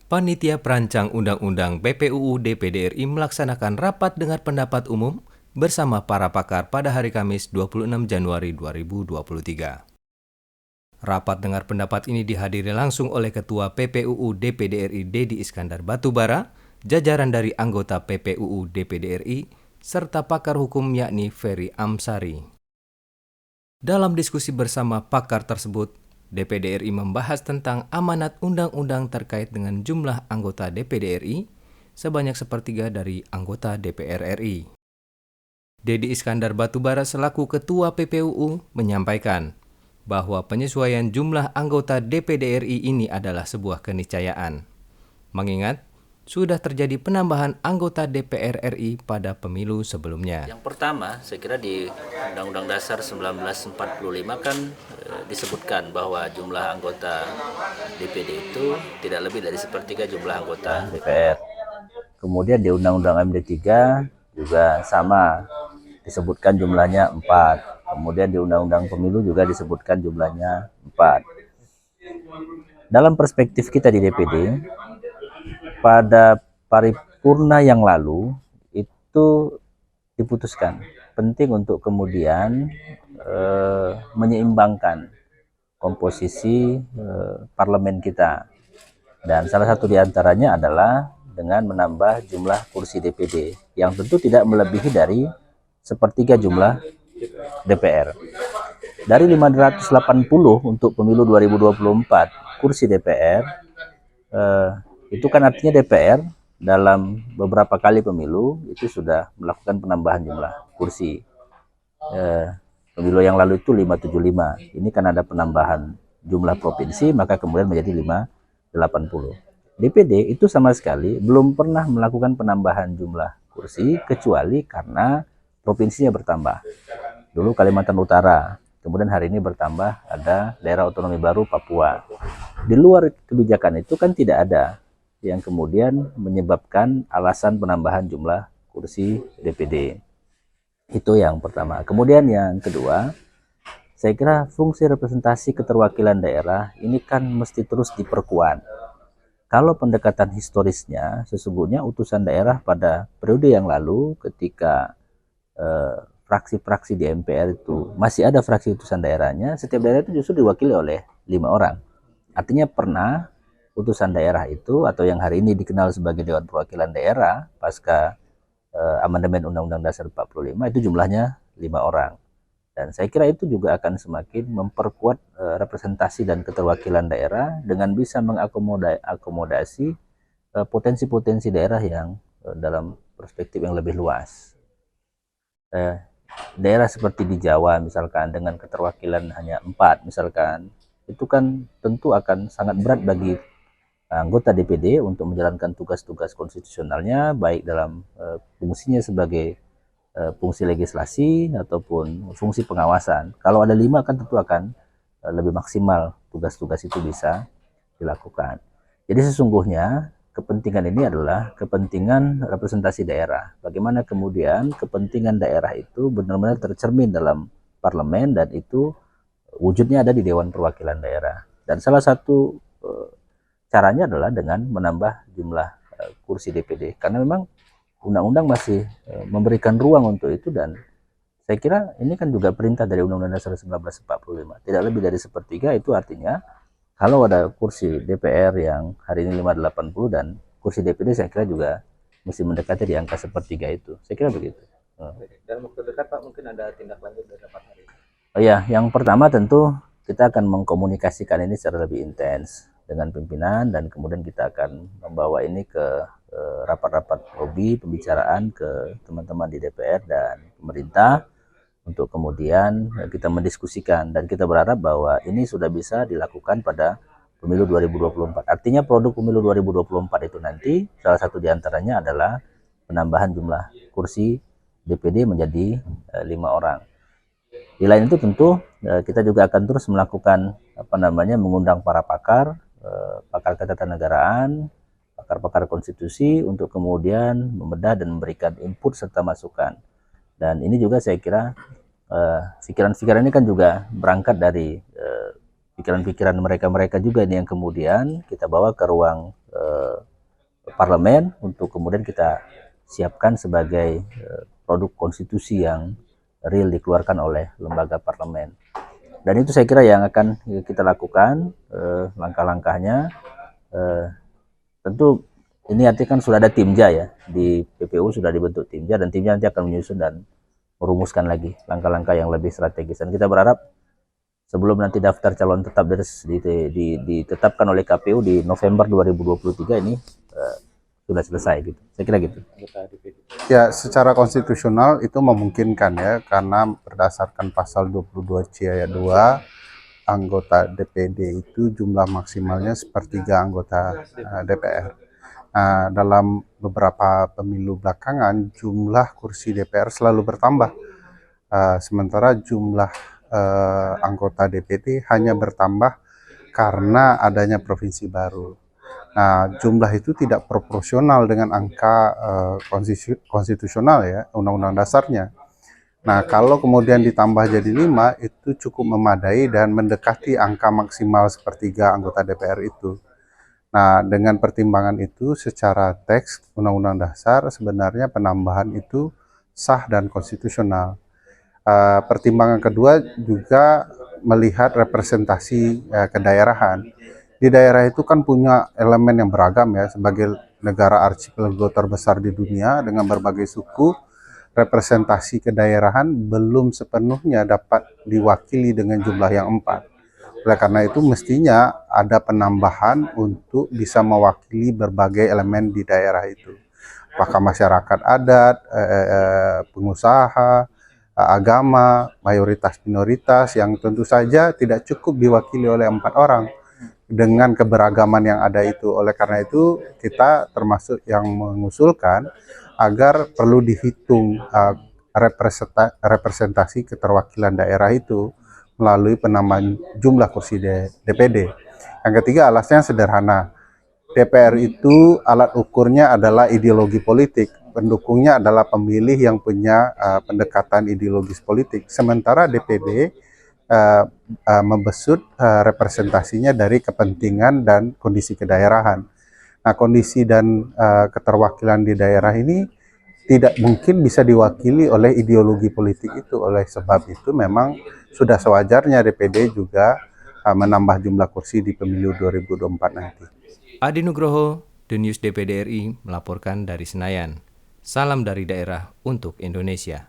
Panitia Perancang Undang-Undang PPUU DPD RI melaksanakan rapat dengar pendapat umum bersama para pakar pada hari Kamis 26 Januari 2023. Rapat dengar pendapat ini dihadiri langsung oleh Ketua PPUU DPD RI Dedi Iskandar Batubara, jajaran dari anggota PPUU DPD RI, serta pakar hukum yakni Ferry Amsari. Dalam diskusi bersama pakar tersebut, DPD RI membahas tentang amanat undang-undang terkait dengan jumlah anggota DPD RI sebanyak sepertiga dari anggota DPR RI. Dedi Iskandar Batubara selaku Ketua PPUU menyampaikan bahwa penyesuaian jumlah anggota DPD RI ini adalah sebuah keniscayaan, mengingat sudah terjadi penambahan anggota DPR RI pada pemilu sebelumnya. Yang pertama, saya kira di Undang-Undang Dasar 1945 kan disebutkan bahwa jumlah anggota DPD itu tidak lebih dari sepertiga jumlah anggota DPR. Kemudian di Undang-Undang MD 3 juga sama, disebutkan jumlahnya 4. Kemudian di Undang-Undang Pemilu juga disebutkan jumlahnya 4. Dalam perspektif kita di DPD, pada paripurna yang lalu itu diputuskan penting untuk kemudian menyeimbangkan komposisi parlemen kita, dan salah satu diantaranya adalah dengan menambah jumlah kursi DPD yang tentu tidak melebihi dari sepertiga jumlah DPR. Dari 580 untuk pemilu 2024 kursi DPR, itu kan artinya DPR dalam beberapa kali pemilu itu sudah melakukan penambahan jumlah kursi. Pemilu yang lalu itu 575. Ini kan ada penambahan jumlah provinsi, maka kemudian menjadi 580. DPD itu sama sekali belum pernah melakukan penambahan jumlah kursi kecuali karena provinsinya bertambah. Dulu Kalimantan Utara, kemudian hari ini bertambah ada daerah otonomi baru Papua. Di luar kebijakan itu kan tidak ada yang kemudian menyebabkan alasan penambahan jumlah kursi DPD. Itu yang pertama. Kemudian yang kedua, saya kira fungsi representasi keterwakilan daerah ini kan mesti terus diperkuat. Kalau pendekatan historisnya, sesungguhnya utusan daerah pada periode yang lalu ketika fraksi-fraksi di MPR itu masih ada fraksi utusan daerahnya, setiap daerah itu justru diwakili oleh 5 orang. Artinya pernah utusan daerah itu, atau yang hari ini dikenal sebagai Dewan Perwakilan Daerah pasca amandemen Undang-Undang Dasar 45, itu jumlahnya 5 orang. Dan saya kira itu juga akan semakin memperkuat representasi dan keterwakilan daerah dengan bisa mengakomodasi potensi-potensi daerah yang dalam perspektif yang lebih luas. Daerah seperti di Jawa misalkan dengan keterwakilan hanya 4 misalkan, itu kan tentu akan sangat berat bagi anggota DPD untuk menjalankan tugas-tugas konstitusionalnya, baik dalam fungsinya sebagai fungsi legislasi ataupun fungsi pengawasan. Kalau ada 5 kan tentu akan lebih maksimal tugas-tugas itu bisa dilakukan. Jadi sesungguhnya kepentingan ini adalah kepentingan representasi daerah. Bagaimana kemudian kepentingan daerah itu benar-benar tercermin dalam parlemen, dan itu wujudnya ada di Dewan Perwakilan Daerah. Dan salah satu caranya adalah dengan menambah jumlah kursi DPD, karena memang undang-undang masih memberikan ruang untuk itu, dan saya kira ini kan juga perintah dari Undang-Undang Dasar 1945, tidak lebih dari sepertiga. Itu artinya kalau ada kursi DPR yang hari ini 580 dan kursi DPD saya kira juga mesti mendekati di angka sepertiga itu. Saya kira begitu. Dalam waktu dekat Pak mungkin ada tindak lanjut dari rapat hari ini. Oh ya, yang pertama tentu kita akan mengkomunikasikan ini secara lebih intens dengan pimpinan, dan kemudian kita akan membawa ini ke rapat-rapat lobby, pembicaraan ke teman-teman di DPR dan pemerintah untuk kemudian kita mendiskusikan, dan kita berharap bahwa ini sudah bisa dilakukan pada pemilu 2024. Artinya produk pemilu 2024 itu nanti salah satu diantaranya adalah penambahan jumlah kursi DPD menjadi 5 orang. Di lain itu tentu kita juga akan terus melakukan mengundang para pakar, pakar ketatanegaraan, pakar-pakar konstitusi untuk kemudian membedah dan memberikan input serta masukan. Dan ini juga saya kira pikiran-pikiran ini kan juga berangkat dari pikiran-pikiran mereka juga ini yang kemudian kita bawa ke ruang parlemen untuk kemudian kita siapkan sebagai produk konstitusi yang real dikeluarkan oleh lembaga parlemen. Dan itu saya kira yang akan kita lakukan langkah-langkahnya. Tentu ini artinya kan sudah ada timja ya, di PPU sudah dibentuk timja, dan timja nanti akan menyusun dan merumuskan lagi langkah-langkah yang lebih strategis. Dan kita berharap sebelum nanti daftar calon tetap ditetapkan oleh KPU di November 2023 ini sudah selesai gitu. Saya kira gitu. Ya, secara konstitusional itu memungkinkan ya, karena berdasarkan pasal 22C ayat 2, anggota DPD itu jumlah maksimalnya sepertiga anggota DPR. Nah, dalam beberapa pemilu belakangan jumlah kursi DPR selalu bertambah, sementara jumlah anggota DPD hanya bertambah karena adanya provinsi baru. Nah, jumlah itu tidak proporsional dengan angka konstitusional ya, undang-undang dasarnya. Nah, kalau kemudian ditambah jadi 5, itu cukup memadai dan mendekati angka maksimal sepertiga anggota DPR itu. Nah, dengan pertimbangan itu secara teks Undang-Undang Dasar sebenarnya penambahan itu sah dan konstitusional. Pertimbangan kedua juga melihat representasi kedaerahan. Di daerah itu kan punya elemen yang beragam ya, sebagai negara archipelago terbesar di dunia dengan berbagai suku, representasi kedaerahan belum sepenuhnya dapat diwakili dengan jumlah yang 4. Oleh karena itu mestinya ada penambahan untuk bisa mewakili berbagai elemen di daerah itu. Apakah masyarakat adat, pengusaha, agama, mayoritas minoritas yang tentu saja tidak cukup diwakili oleh 4 orang dengan keberagaman yang ada itu. Oleh karena itu kita termasuk yang mengusulkan agar perlu dihitung representasi keterwakilan daerah itu melalui penambahan jumlah kursi DPD. Yang ketiga, alasnya sederhana. DPR itu alat ukurnya adalah ideologi politik. Pendukungnya adalah pemilih yang punya pendekatan ideologis politik. Sementara DPD membesut representasinya dari kepentingan dan kondisi kedaerahan. Nah, kondisi dan keterwakilan di daerah ini tidak mungkin bisa diwakili oleh ideologi politik itu. Oleh sebab itu memang sudah sewajarnya DPD juga menambah jumlah kursi di pemilu 2024 nanti. Adi Nugroho, The News DPD RI melaporkan dari Senayan. Salam dari daerah untuk Indonesia.